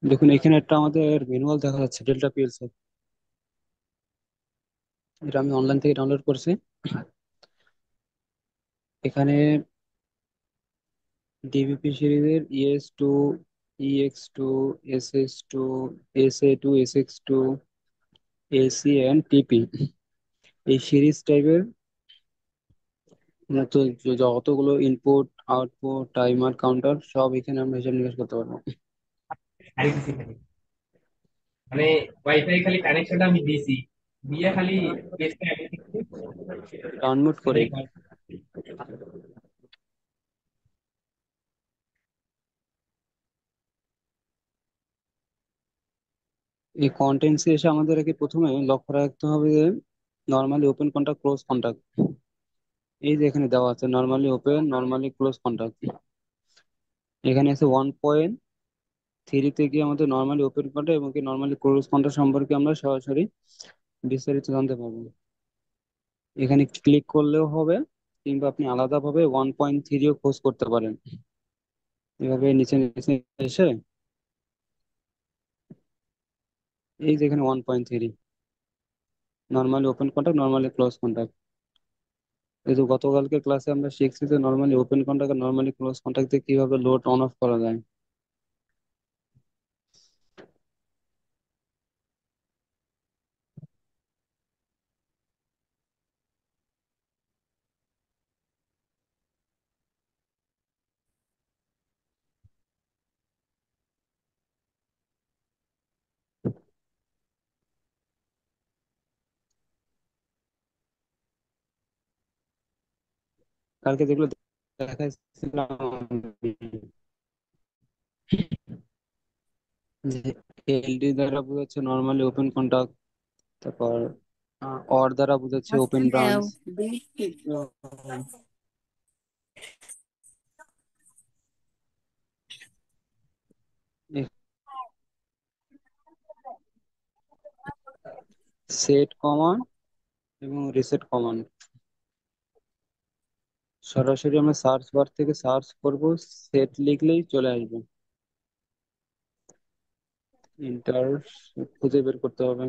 দেখুন এখানে একটা আমাদের ম্যানুয়াল দেখা যাচ্ছে, ডেল্টা পিএলসি। এটা আমি অনলাইন থেকে ডাউনলোড করছি। এখানে ডিবিপি সিরিজের ES2, EX2, SS2, SA2, SX2, AC and TP, এই সিরিজ টাইপের তো যতগুলো ইনপুট, আউটপুট, টাইমার, কাউন্টার সব এখানে আমরা হিসাব নিকাশ করতে পারবো। আরে দিছি খালি, মানে ওয়াইফাই খালি কানেকশনটা আমি দিছি, দিয়ে খালি পেজটা এমন কিছু ডাউনলোড করে সেটাই কর। এই কন্টেন্টসে এসে আমাদের আগে প্রথমে লক্ষ্য রাখতে হবে যে normally open contact, close contact. এই যে এখানে দেওয়া আছে normally open, normally close contact. এখানে আছে 1.3 থেকে আমাদের নর্মালি ওপেন কন্টাক্ট এবং নর্মালি ক্লোজ কন্টাক্ট সম্পর্কে আমরা সরাসরি বিস্তারিত জানতে পারবো। এখানে ক্লিক করলেও হবে, কিংবা আপনি আলাদাভাবে 1.3ও খোঁজ করতে পারেন। এভাবে নিচে নিচে এসে এই যে এখানে 1.3, normally open contact, normally close contact. এই যে গতকালকে ক্লাসে আমরা শিখছি যে নর্মালি ওপেন কন্টাক্ট আর নর্মালি ক্লোজ কন্টাক্ট দিয়ে কিভাবে লোড অন অফ করা যায়। কালকে যেগুলো দেখাইছিলাম যে এলডি দ্বারা বোঝাচ্ছে নর্মালি ওপেন কন্টাক্ট, তারপর অর দ্বারা বোঝাচ্ছে Must open branch. have basic. Set command এবং রিসেট কমান্ড, সরাসরি আমরা সার্চ বার থেকে সার্চ করব, সেট লিখলেই চলে আসবে। ইন্টার খুঁজে বের করতে হবে।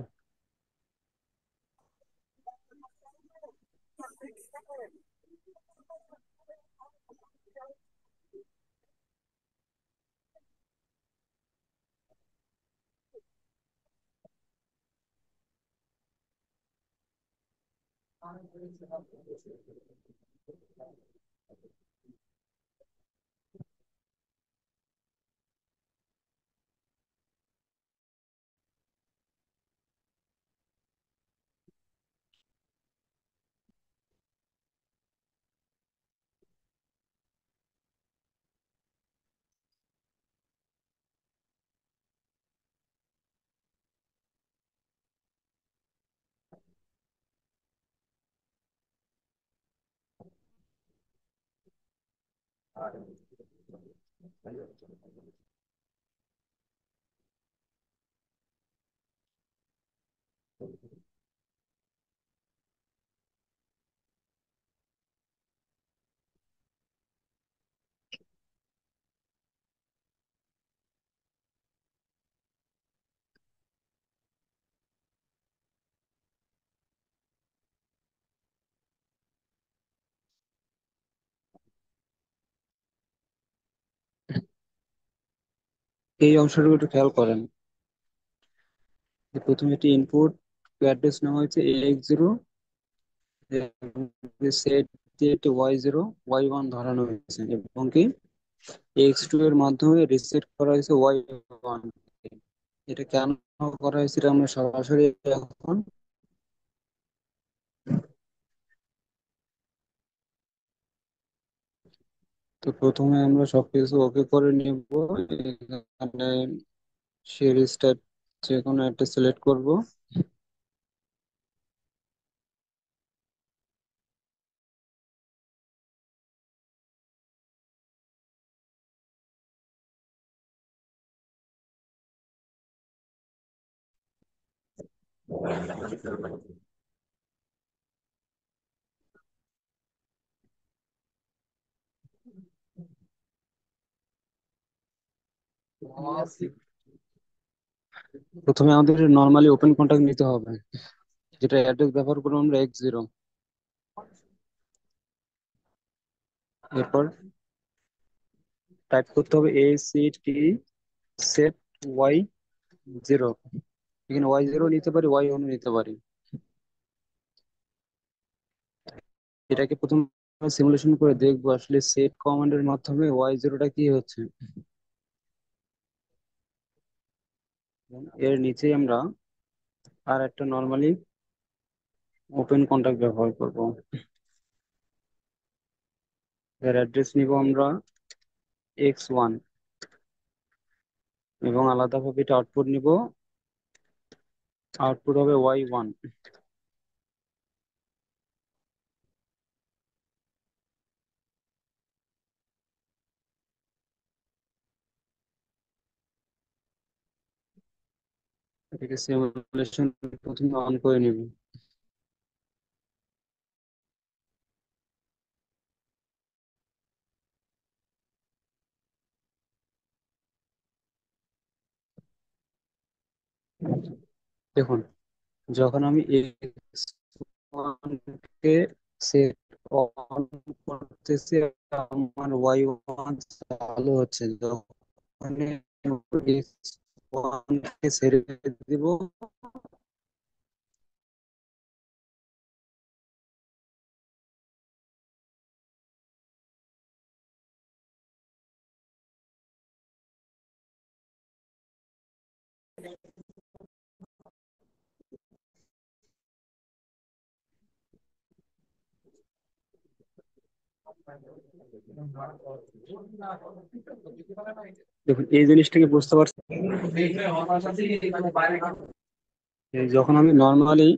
এই অংশটুকু একটু খেয়াল করেন যে প্রথমে একটি ইনপুট অ্যাড্রেস নেওয়া হয়েছে AX0, সেট দিয়ে একটি Y0, Y1 ধরানো হয়েছে, এবং কি X2 এর মাধ্যমে রিসেট করা হয়েছে Y1। এটা কেন করা হয়েছে এটা আমরা সরাসরি এখন, তো প্রথমে আমরা সবকিছু ওকে করে নিব। এখানে সিরিজ টাইপ যে কোনো একটা সিলেক্ট করব। প্রথমে আমাদের নর্মালি ওপেন কন্টাক্ট নিতে হবে, যেটা অ্যাড্রেস ব্যবহার করবো আমরা x0। এরপর টাইপ করতে হবে ACT সেট y0। এখানে y0 নিতে পারি, y1 নিতে পারি। এটাকে প্রথম সিমুলেশন করে দেখবো আসলে সেট কমান্ডের মাধ্যমে y0টা কি হচ্ছে। এর নিচেই আমরা আর একটা নর্মালি ওপেন কন্টাক্ট ব্যবহার করব। এর অ্যাড্রেস নিব আমরা x1, এবং আলাদাভাবে এটা আউটপুট নিব, আউটপুট হবে y1। এটাকে সিমুলেশন প্রথমে অন করে নিব। দেখুন, যখন আমি x1 কে সেট অন করতেছি, আমার y1 চালু হচ্ছে। যখন x1 কে ছেড়ে দিব, দেখুন এই জিনিসটাকে বুঝতে পারছি। এই যখন আমি নর্মালি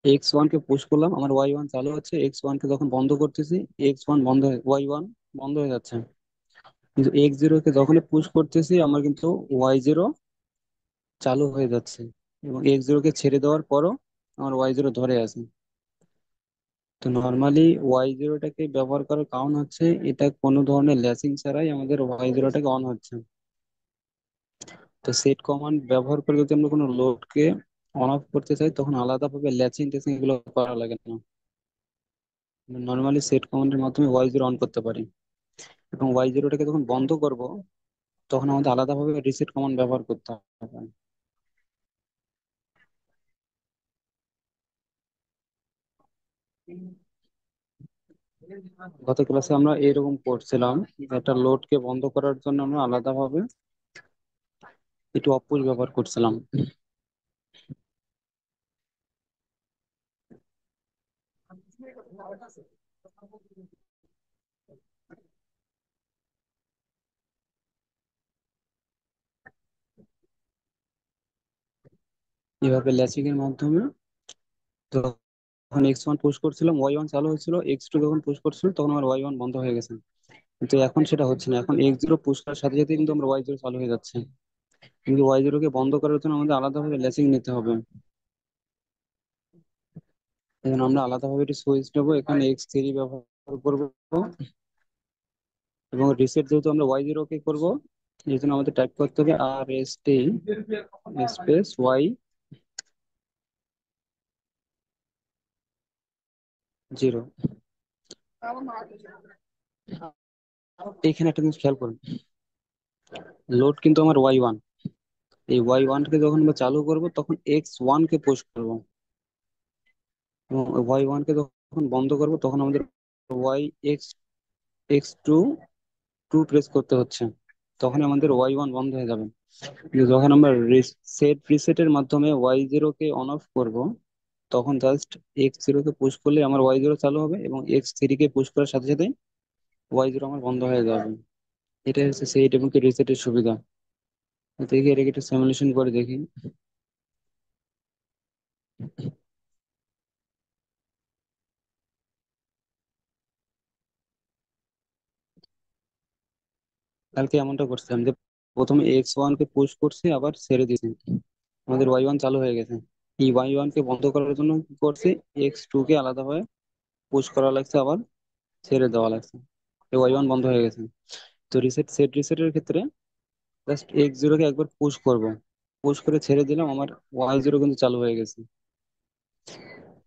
x1 কে পুশ করলাম, আমার y1 চালু হচ্ছে। x1 কে যখন বন্ধ করতেছি, x1 বন্ধ হয়ে y1 বন্ধ হয়ে যাচ্ছে। কিন্তু x0 কে যখনই পুশ করতেছি, আমার কিন্তু y0 চালু হয়ে যাচ্ছে। এবং x0 কে ছেড়ে দেওয়ার পরও আমার y0 ধরে আছে। তো নর্মালি y0টাকে ব্যবহার করার কারণ হচ্ছে, এটা কোনো ধরনের ল্যাচিং ছাড়াই আমাদের y0টাকে অন হচ্ছে। তো সেট কমান্ড ব্যবহার করে যদি আমরা কোনো লোডকে অন অফ করতে চাই, তখন আলাদাভাবে ল্যাচিং ট্যাচিং এগুলো করা লাগে না। নর্মালি সেট কমান্ডের মাধ্যমে y0 অন করতে পারি। এবং y0টাকে যখন বন্ধ করব, তখন আমাদের আলাদাভাবে রিসেট কমান্ড ব্যবহার করতে হবে। গত ক্লাসে আমরা এরকম করছিলাম, একটা লোডকে বন্ধ করার জন্য আমরা আলাদাভাবে একটু অপ পুশ ব্যবহার করছিলাম। এভাবে ল্যাচিং এর মাধ্যমে যখন x1 পুশ করছিলাম, y1 চালু হয়েছিল। x2 যখন পুশ করছিল, তখন আমার y1 বন্ধ হয়ে গেছে। কিন্তু এখন সেটা হচ্ছে না। এখন x0 পুশ করার সাথে সাথে কিন্তু আমার y0 চালু হয়ে যাচ্ছে। কিন্তু y0 কে বন্ধ করার জন্য আমাদের আলাদাভাবে ল্যাচিং নিতে হবে। এই জন্য আমরা আলাদাভাবে একটি সুইচ নেবো, এখানে x3 ব্যবহার করব। এবং রিসেট যেহেতু আমরা y0 কে করবো, এই জন্য আমাদের টাইপ করতে হবে RST স্পেস y0। এখানে একটা জিনিস খেয়াল করুন, লোড কিন্তু আমার y1। এই y1 কে যখন আমরা চালু করব, তখন x1 কে পুশ করব। এবং y1 কে যখন বন্ধ করব, তখন আমাদের y x2 টু প্রেস করতে হচ্ছে। তখন আমাদের y1 বন্ধ হয়ে যাবে। কিন্তু যখন আমরা সেট রিসেটের মাধ্যমে y0 কে অন অফ করব, তখন জাস্ট x0 কে পুশ করলে আমার y0 চালু হবে, এবং x3 কে পুশ করার সাথে সাথে y0 আমার বন্ধ হয়ে যাবে। এটাই হচ্ছে সেট এবং রিসেটের সুবিধা। দেখি এটাকে একটু সিমুলেশন করে দেখি। কালকে এমনটা করছিলাম যে প্রথমে x1 কে পুশ করছি, আবার ছেড়ে দিয়েছি, আমাদের y1 চালু হয়ে গেছে। এই y1 কে বন্ধ করার জন্য কি করছি, x2 কে আলাদাভাবে পুশ করা লাগছে, আবার ছেড়ে দেওয়া লাগছে। এই y1 বন্ধ হয়ে গেছে। তো সেট রিসেটের ক্ষেত্রে জাস্ট X0 কে একবার পুশ করব, পুশ করে ছেড়ে দিলাম, আমার Y0 কিন্তু চালু হয়ে গেছে।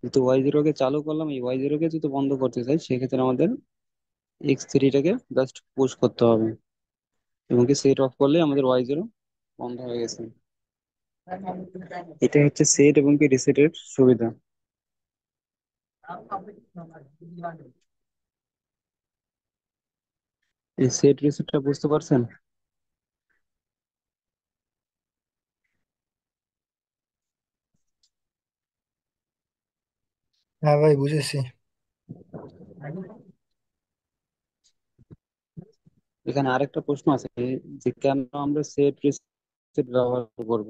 যেহেতু Y0 কে চালু করলাম, এই Y0 কে যদি বন্ধ করতে চাই সেক্ষেত্রে আমাদের X3 টাকে জাস্ট পুশ করতে হবে, এবং কি সেট অফ করলে আমাদের Y0 বন্ধ হয়ে গেছে। এটা হচ্ছে সেট এবং কি রিসেটের সুবিধা। এই সেট রিসেটটা বুঝতে পারছেন? হ্যাঁ ভাই, বুঝেছি। এখানে আরেকটা প্রশ্ন আছে যে কেন আমরা সেট রিসেট ব্যবহার করব।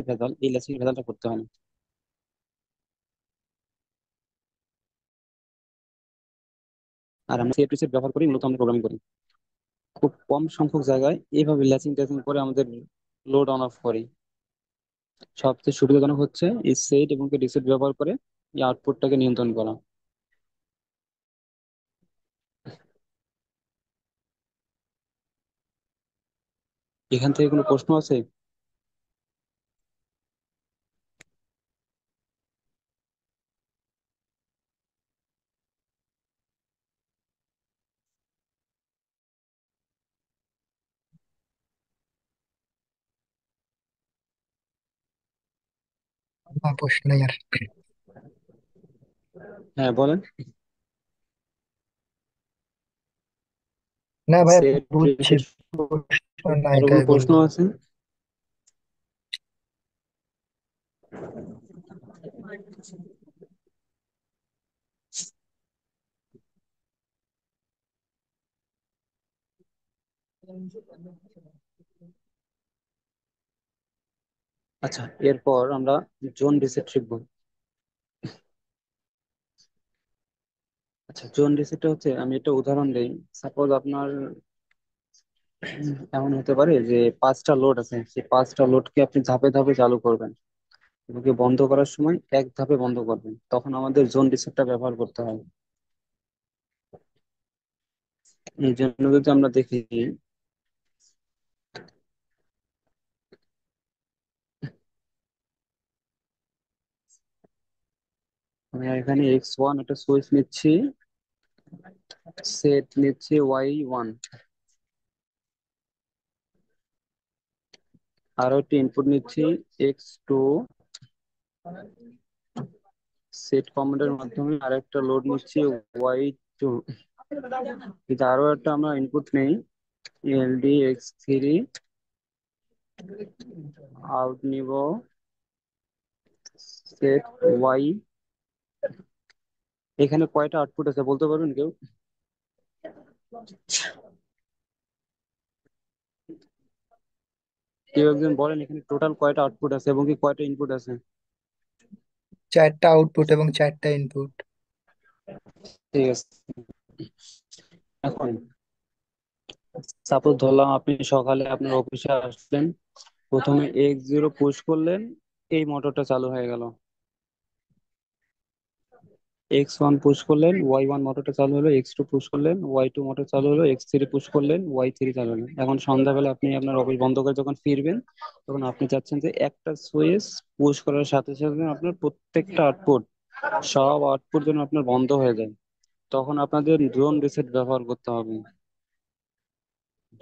ভেজাল, এই লেসিং ভেজালটা করতে হয় না। আর আমরা সেট রিসেট ব্যবহার করি, মূলত আমরা প্রোগ্রামিং করি খুব কম সংখ্যক জায়গায় এইভাবে ল্যাচিং ট্যাচিং করে আমাদের লোড অন অফ করি। সবচেয়ে সুবিধাজনক হচ্ছে এই সেট এবং রিসেট ব্যবহার করে এই আউটপুটটাকে নিয়ন্ত্রণ করা। এখান থেকে কোনো প্রশ্ন আছে? আমার প্রশ্ন নেই আর। হ্যাঁ বলেন। না ভাই, সেট বুঝছি। রিসেট প্রশ্ন নাই আরো তাই কোনো প্রশ্ন বললাম। আছে? আচ্ছা, এরপর আমরা জোন রিসেট শিখবো। আচ্ছা, জোন রিসেটটা হচ্ছে, আমি একটা উদাহরণ দিই। সাপোজ আপনার এমন হতে পারে যে 5টা লোড আছে, সেই 5টা লোডকে আপনি ধাপে ধাপে চালু করবেন, এগুলোকে বন্ধ করার সময় এক ধাপে বন্ধ করবেন, তখন আমাদের জোন রিসেটটা ব্যবহার করতে হয়। এই জন্য যদি আমরা দেখি, আমি এখানে X1 একটা সুইচ নিচ্ছি, সেট নিচ্ছি Y1, আরো একটা ইনপুট নিচ্ছি X2, সেট কমান্ডের মাধ্যমে আরেকটা লোড নিচ্ছি Y2, কিন্তু আরো একটা আমরা ইনপুট নেই LDX3, আউট নিব সেট ওয়াই। এখানে কয়টা আউটপুট আছে বলতে পারবেন কেউ? কেউ একজন বলেন এখানে টোটাল কয়টা আউটপুট আছে এবং কি কয়টা ইনপুট আছে? 4টা আউটপুট এবং 4টা ইনপুট। ঠিক আছে। এখন সাপোজ ধরলাম আপনি সকালে আপনার অফিসে আসলেন, প্রথমে X0 পুশ করলেন, এই মোটরটা চালু হয়ে গেল। X1 পুশ করলেন, Y1 মোটরটা চালু হলো, X2 পুশ করলেন, Y2 মোটর চালু হলো, X3 পুশ করলেন, Y3 চালু হলো। এখন সন্ধ্যাবেলা আপনি আপনার অফিস বন্ধ করে যখন ফিরবেন, তখন আপনি চাচ্ছেন যে একটা সুইচ পুশ করার সাথে সাথে আপনার প্রত্যেকটা আউটপুট, সব আউটপুট যেন আপনার বন্ধ হয়ে যায়। তখন আপনাদের জোন রিসেট ব্যবহার করতে হবে।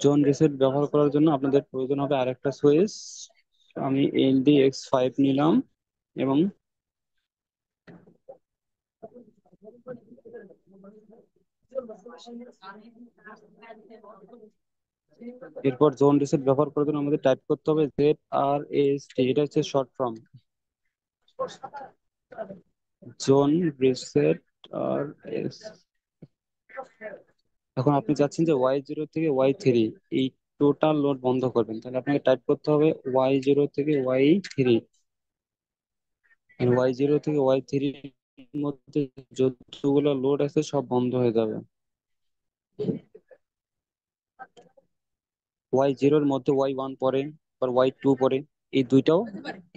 জোন রিসেট ব্যবহার করার জন্য আপনাদের প্রয়োজন হবে আরেকটা সুইচ। আমি LDX5 নিলাম, এবং এরপর জোন রিসেট ব্যবহার করার জন্য আমাদের টাইপ করতে হবে ZRST, এটা হচ্ছে শর্ট ফর্ম, জোন রিসেট আর এস। এখন আপনি চাচ্ছেন যে Y0 থেকে Y3 এই টোটাল লোড বন্ধ করবেন, তাহলে আপনাকে টাইপ করতে হবে Y0 থেকে Y3। Y0 থেকে Y3 এর মধ্যে যতগুলো লোড আছে সব বন্ধ হয়ে যাবে। Y0 এর মধ্যে Y1 পড়ে, আর Y2 পড়ে, এই দুইটাও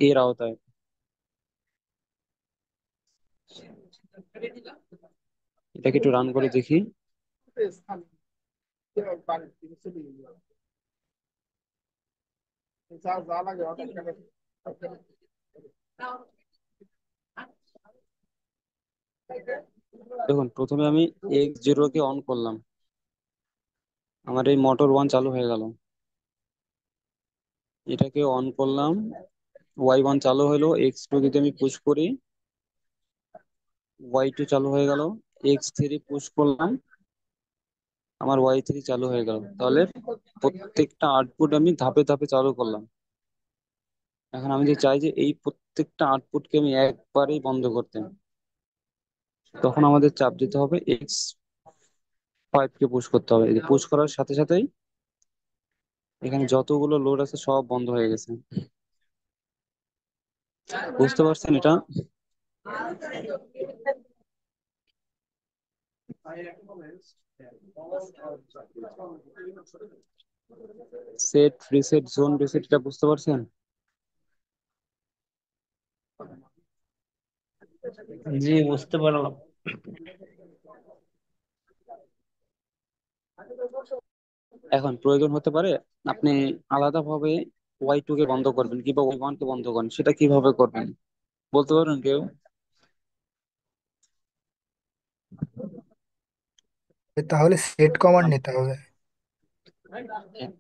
এর আওতায়। এটাকে একটু রান করে দেখি। দেখুন, প্রথমে আমি X0 কে অন করলাম, আমার এই মোটর 1 চালু হয়ে গেল। এটাকে অন করলাম, Y1 চালু হলো। X2 যদি আমি পুশ করি, Y2 চালু হয়ে গেল। X3 পুশ করলাম, আমার Y3 চালু হয়ে গেল। তাহলে প্রত্যেকটা আউটপুট আমি ধাপে ধাপে চালু করলাম। এখন আমি যে চাই যে এই প্রত্যেকটা আউটপুটকে আমি একবারেই বন্ধ করতে, তখন আমাদের চাপ দিতে হবে X5 কে পুশ করতে হবে। পুশ করার সাথে সাথেই এখানে যতগুলো লোড আছে সব বন্ধ হয়ে গেছে। বুঝতে পারছেন এটা? সেট রিসেট জোন রিসেট, এটা বুঝতে পারছেন? জি, বুঝতে পারলাম। এখন প্রয়োজন হতে পারে আপনি আলাদাভাবে Y2 কে বন্ধ করবেন কিংবা Y1 কে বন্ধ করবেন, সেটা কিভাবে করবেন বলতে পারবেন কেউ? তাহলে সেট কমান্ড নিতে হবে।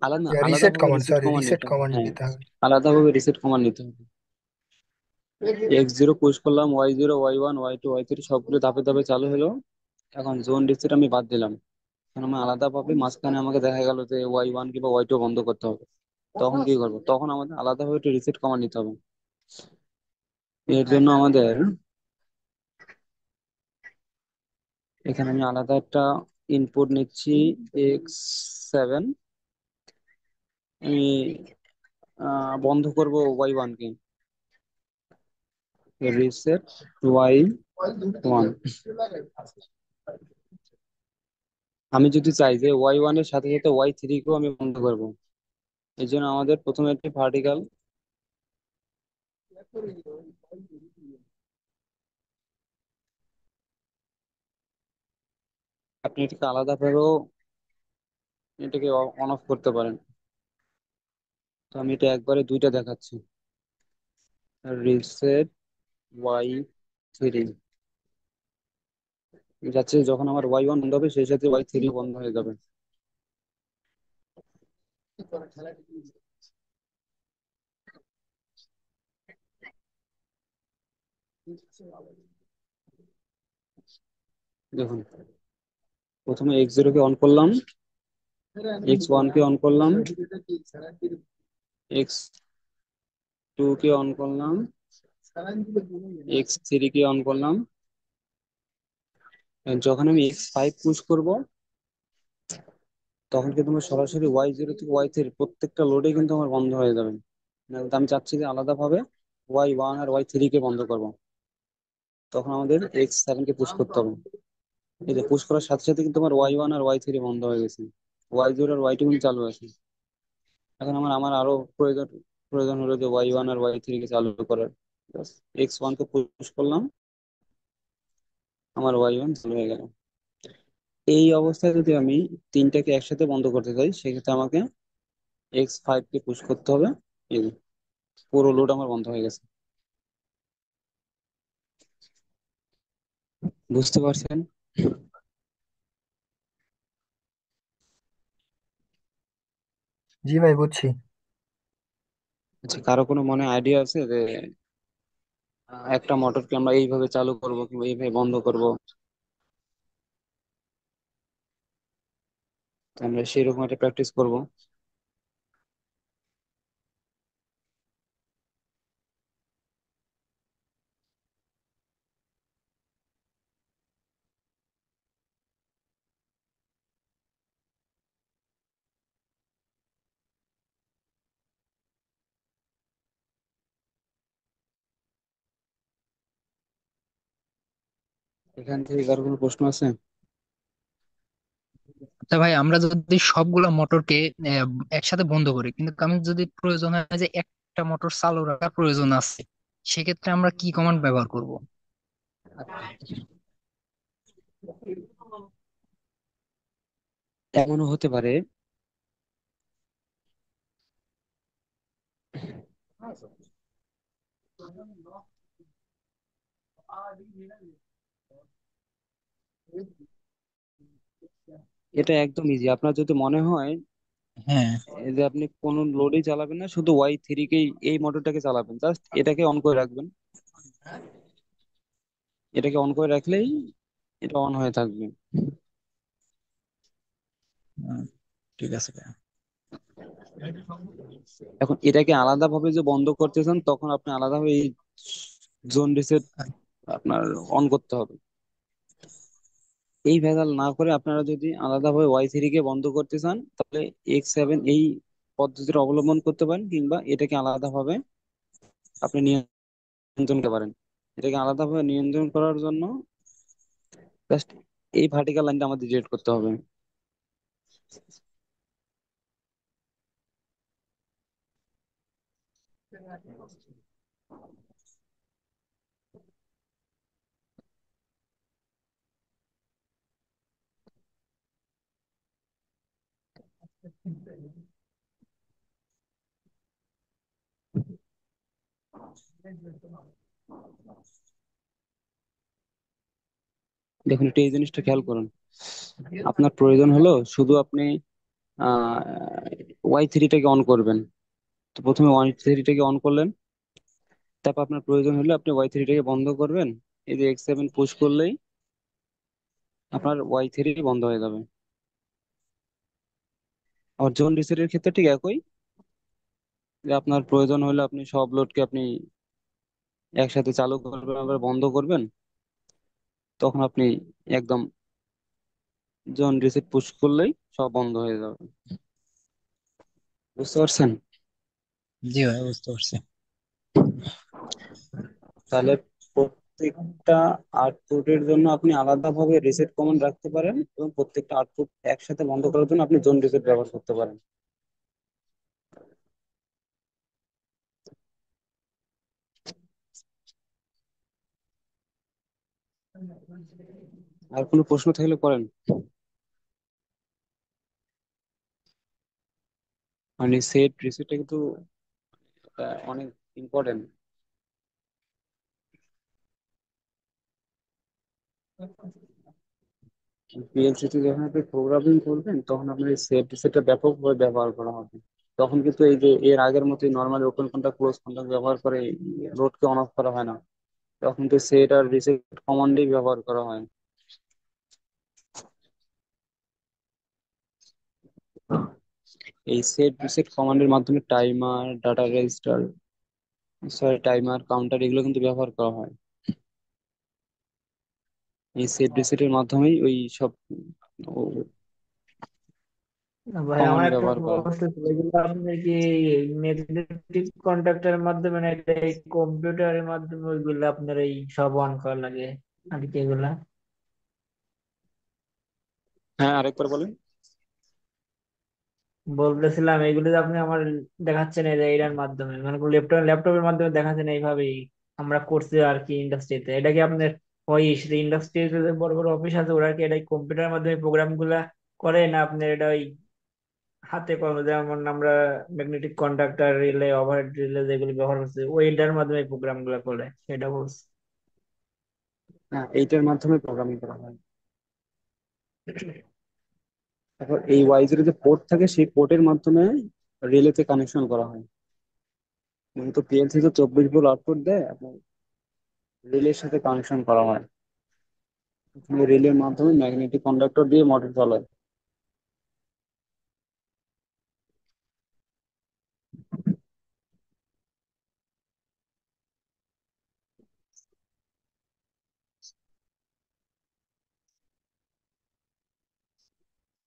আলাদা রিসেট আলাদাভাবে command, reset sorry, command reset নিতে হবে, কমান্ড হ্যাঁ। নিতে হবে। আলাদাভাবে রিসেট কমান্ড নিতে হবে। X0 পুশ করলাম, Y0, Y1, Y2, Y3 সবগুলো ধাপে ধাপে চালু হলো। এখন জোন রিসেট আমি বাদ দিলাম, কারণ আমার আলাদাভাবে মাঝখানে আমাকে দেখা গেল যে Y1 কিংবা Y2 বন্ধ করতে হবে। তখন কি করবো? তখন আমাদের আলাদাভাবে একটু রিসেট কমান্ড নিতে হবে। এর জন্য আমাদের এখানে আমি আলাদা একটা ইনপুট নিচ্ছি, X7। আমি বন্ধ করব Y1 কে, রিসেট Y1। আমি যদি চাই যে Y1 এর সাথে সাথে Y3 কেও আমি বন্ধ করব, এই জন্য আমাদের প্রথমে একটি ভার্টিক্যাল, আপনি এটাকে আলাদাভাবেও এটাকে অন অফ করতে পারেন। তো আমি এটা একবারে দুইটা দেখাচ্ছি, রিসেট Y3 যাচ্ছে। যখন আমার Y1 বন্ধ হবে সেই সাথে Y3 বন্ধ হয়ে যাবে। দেখুন, প্রথমে X0 কে অন করলাম, X1 কে অন করলাম, X2 কে অন করলাম, X3 কে অন করলাম। যখন আমি X5 পুশ করব, তখন কিন্তু আমার সরাসরি Y0 থেকে Y3 প্রত্যেকটা লোডে কিন্তু আমার বন্ধ হয়ে যাবে। আমি চাচ্ছি যে আলাদাভাবে Y1 আর Y3 কে বন্ধ করব, তখন আমাদের X7 কে পুশ করতে হবে। এই যে পুশ করার সাথে সাথে কিন্তু আমার Y1 আর Y3 বন্ধ হয়ে গেছে, Y0 আর Y2 কিন্তু চালু আছে। এখন আমার আমার আরো প্রয়োজন প্রয়োজন হলো যে Y1 আর Y3 কে চালু করার। X1 কে পুশ করলাম, আমার Y1 চালু হয়ে গেল। এই অবস্থায় যদি আমি তিনটাকে একসাথে বন্ধ করতে চাই, সেক্ষেত্রে আমাকে X5 কে পুশ করতে হবে। এই যে, পুরো লোড আমার বন্ধ হয়ে গেছে। বুঝতে পারছেন? জি ভাই, বুঝছি। আচ্ছা, কারো কোনো মনে আইডিয়া আছে যে একটা মোটরকে আমরা এইভাবে চালু করব কিংবা এইভাবে বন্ধ করব? তো আমরা সেরকম একটা প্র্যাকটিস করব। এখান থেকে কারো কোনো প্রশ্ন আছে? আচ্ছা ভাই, আমরা যদি সবগুলা মোটরকে একসাথে বন্ধ করি, কিন্তু আমি যদি প্রয়োজন হয় যে একটা মোটর চালু রাখার প্রয়োজন আছে, সেক্ষেত্রে আমরা কি কমান্ড ব্যবহার করব? এমনও হতে পারে, এটা একদম ইজি। আপনার যদি মনে হয় হ্যাঁ, যে আপনি কোনো লোডই চালাবেন না, শুধু Y3 কেই এই মোটরটাকে চালাবেন, জাস্ট এটাকে অন করে রাখবেন। এটাকে অন করে রাখলেই এটা অন হয়ে থাকবে। হুম, ঠিক আছে ভাইয়া। এখন এটাকে আলাদা ভাবে যে বন্ধ করতে চান, তখন আপনি আলাদাভাবে এই জোন রিসেট আপনার অন করতে হবে। এই ভেজাল না করে আপনারা যদি আলাদাভাবে Y3 কে বন্ধ করতে চান, তাহলে X7 এই পদ্ধতির অবলম্বন করতে পারেন, কিংবা এটাকে আলাদাভাবে আপনি নিয়ন্ত্রণ করতে পারেন। এটাকে আলাদাভাবে নিয়ন্ত্রণ করার জন্য জাস্ট এই ভার্টিক্যাল লাইনটা আমাদের ডিলিট করতে হবে। দেখুন, একটু এই জিনিসটা খেয়াল করুন। আপনার প্রয়োজন হলো শুধু আপনি আহ Y3টাকে অন করবেন। তো প্রথমে Y3টাকে অন করলেন, তারপর আপনার প্রয়োজন হলে আপনি Y3টাকে বন্ধ করবেন। এই যে X7 পুশ করলেই আপনার Y3 বন্ধ হয়ে যাবে। আর জোন রিসেটের ক্ষেত্রে ঠিক একই, যে আপনার প্রয়োজন হলে আপনি সব লোডকে আপনি একসাথে চালু করবেন, আবার বন্ধ করবেন, তখন আপনি একদম জোন রিসেট পুশ করলেই সব বন্ধ হয়ে যাবে। বুঝতে পারছেন? জি ভাই, বুঝতে পারছি। তাহলে প্রত্যেকটা আউটপুটের জন্য আপনি আলাদাভাবে রিসেট কমান্ড রাখতে পারেন, এবং প্রত্যেকটা আউটপুট একসাথে বন্ধ করার জন্য আপনি জোন রিসেট ব্যবহার করতে পারেন। আর কোনো প্রশ্ন থাকলে করেন। মানে সেট রিসেটটা কিন্তু অনেক ইম্পর্টেন্ট। পিএলসি তে যখন আপনি প্রোগ্রামিং করবেন, তখন আপনার এই সেট রিসেটটা ব্যাপকভাবে ব্যবহার করা হবে। তখন কিন্তু এই যে এর আগের মতোই normally open contact close contact ব্যবহার করে লোডকে অন অফ করা হয় না। তখন তো সেট আর রিসেট কমান্ডই ব্যবহার করা হয়। এই সেট রিসেট কমান্ডের মাধ্যমে timer, data register, sorry timer, counter, এগুলো কিন্তু ব্যবহার করা হয়। এই সেট রিসেটের মাধ্যমেই ওই সব ভাই আমার কমান্ড একটা ব্যবহার করা হয়। প্রশ্ন ছিল, এগুলো আপনি কি ম্যাগনেটিক কন্ডাক্টরের মাধ্যমে না এটা এই কম্পিউটারের মাধ্যমে ওইগুলো আপনার এই সব অন করা লাগে আর কি এগুলা? হ্যাঁ, আরেকবার বলেন। বলতেছিলাম এইগুলো যে আপনি আমার দেখাচ্ছেন এই যে এটার মাধ্যমে মানে ল্যাপটপের মাধ্যমে দেখাচ্ছেন এইভাবেই আমরা করছি আর কি ইন্ডাস্ট্রিতে, এটা কি আপনার ওই ইন্ডাস্ট্রিতে যে বড় বড় অফিস আছে ওরা কি এটা কম্পিউটারের মাধ্যমে প্রোগ্রাম গুলা করে, না আপনার এটা ওই হাতে কলমে যেমন আমরা magnetic conductor relay overhead relay যেগুলি ব্যবহার করছি ওইটার মাধ্যমে প্রোগ্রাম গুলা করে সেটা বলছি। হ্যাঁ, এইটার মাধ্যমে প্রোগ্রামিং করা হয়। তারপর এই ওয়াইজের যে পোর্ট থাকে, সেই পোর্টের মাধ্যমে রিলেতে কানেকশন করা হয়। কিন্তু পিএলসি তো 24 ভোল্ট আউটপুট দেয়, আপনার রিলের সাথে কানেকশন করা হয়। রিলের মাধ্যমে ম্যাগনেটিক কন্ডাক্টর দিয়ে মোটর চালায়।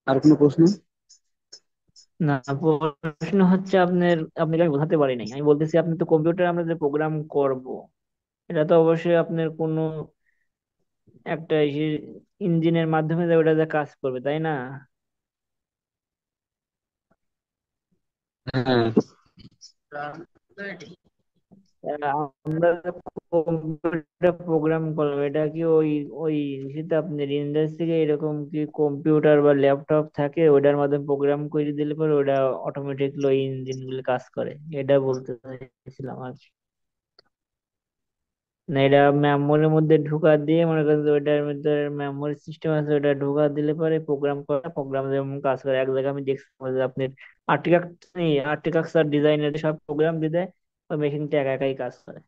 আর কোনো প্রশ্ন? না, প্রশ্ন হচ্ছে আপনার আপনাকে আমি বোঝাতে পারি নাই, আমি বলতেছি আপনি তো কম্পিউটারে আমরা যে প্রোগ্রাম করব এটা তো অবশ্যই আপনার কোনো একটা ইঞ্জিনের মাধ্যমে যে ওটা যে কাজ করবে তাই না? হ্যাঁ, আমরা কম্পিউটার প্রোগ্রাম করবে, এটা কি ওই ওই সেটা আপনার ইন্ডাস্ট্রি এরকম কি কম্পিউটার বা ল্যাপটপ থাকে, ওটার মাধ্যমে প্রোগ্রাম করে দিলে পরে ওটা অটোমেটিকলি ওই ইঞ্জিন গুলো কাজ করে, এটা বলতে চাইছিলাম আর কি। না এটা মেমোরির মধ্যে ঢুকা দিয়ে মনে করেন যে ওইটার মধ্যে মেমোরি সিস্টেম আছে, ওটা ঢুকা দিলে পরে প্রোগ্রাম যেমন কাজ করে। এক জায়গায় আমি দেখছিলাম যে আপনি আর্টিটেকচার ডিজাইনের সব প্রোগ্রাম দিয়ে দেয়, ওই মেশিনটা একা একাই কাজ করে।